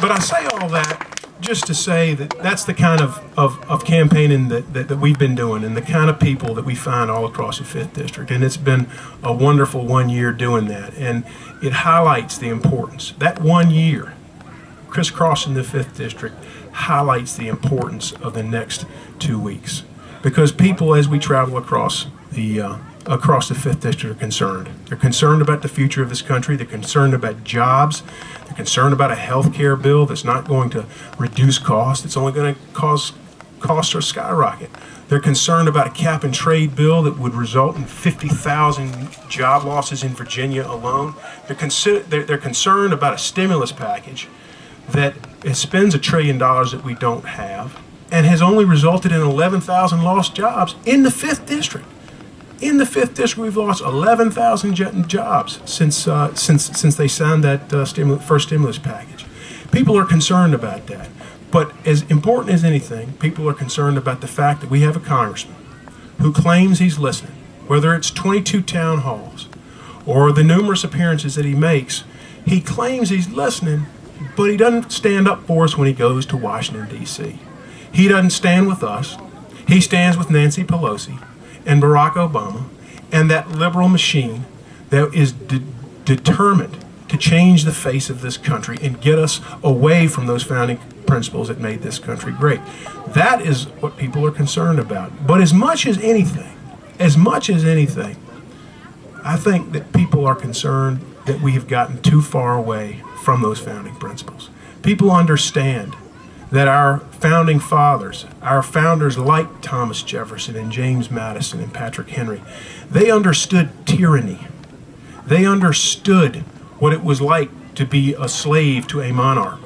But I say all that just to say that that's the kind of campaigning that we've been doing, and the kind of people that we find all across the 5th District. And it's been a wonderful 1 year doing that. And it highlights the importance. That 1 year, crisscrossing the 5th District, highlights the importance of the next 2 weeks. Because people, as we travel across the 5th District, are concerned. They're concerned about the future of this country. They're concerned about jobs. They're concerned about a health care bill that's not going to reduce costs. It's only going to cause costs to skyrocket. They're concerned about a cap and trade bill that would result in 50,000 job losses in Virginia alone. They're concerned about a stimulus package that spends $1 trillion that we don't have and has only resulted in 11,000 lost jobs in the 5th District. In the 5th District, we've lost 11,000 jobs since they signed that first stimulus package. People are concerned about that. But as important as anything, people are concerned about the fact that we have a congressman who claims he's listening, whether it's 22 town halls or the numerous appearances that he makes. He claims he's listening, but he doesn't stand up for us when he goes to Washington, D.C. He doesn't stand with us. He stands with Nancy Pelosi and Barack Obama and that liberal machine that is determined to change the face of this country and get us away from those founding principles that made this country great. That is what people are concerned about. But as much as anything, I think that people are concerned that we have gotten too far away from those founding principles. People understand that our founding fathers, our founders like Thomas Jefferson and James Madison and Patrick Henry, they understood tyranny. They understood what it was like to be a slave to a monarch.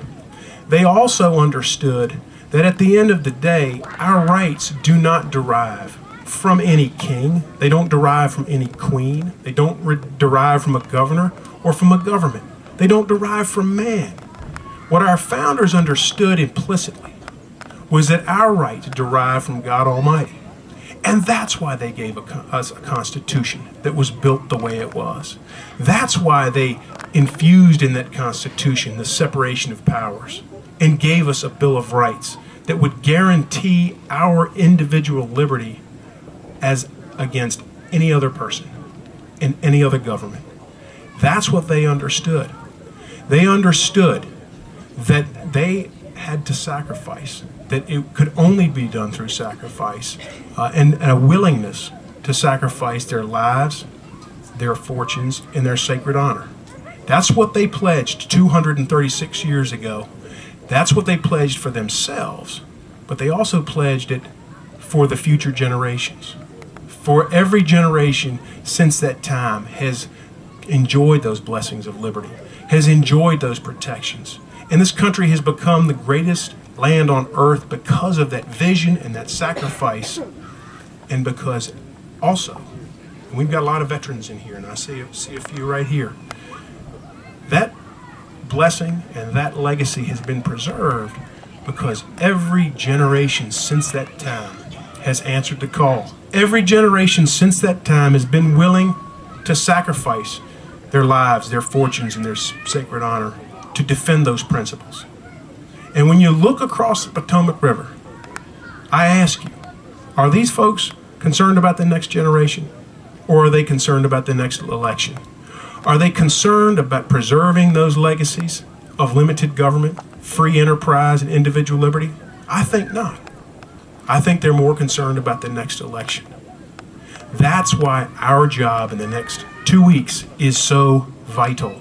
They also understood that at the end of the day, our rights do not derive from any king. They don't derive from any queen. They don't derive from a governor or from a government. They don't derive from man. What our founders understood implicitly was that our rights derive from God Almighty. And that's why they gave us a Constitution that was built the way it was. That's why they infused in that Constitution the separation of powers and gave us a Bill of Rights that would guarantee our individual liberty as against any other person and any other government. That's what they understood. They understood that they had to sacrifice, that it could only be done through sacrifice and a willingness to sacrifice their lives, their fortunes, and their sacred honor. That's what they pledged 236 years ago. That's what they pledged for themselves, but they also pledged it for the future generations. For every generation since that time has enjoyed those blessings of liberty, has enjoyed those protections. And this country has become the greatest land on earth because of that vision and that sacrifice, and because also, and we've got a lot of veterans in here, and I see a few right here, that blessing and that legacy has been preserved because every generation since that time has answered the call. Every generation since that time has been willing to sacrifice their lives, their fortunes, and their sacred honor to defend those principles. And when you look across the Potomac River, I ask you, are these folks concerned about the next generation, or are they concerned about the next election? Are they concerned about preserving those legacies of limited government, free enterprise, and individual liberty? I think not. I think they're more concerned about the next election. That's why our job in the next 2 weeks is so vital.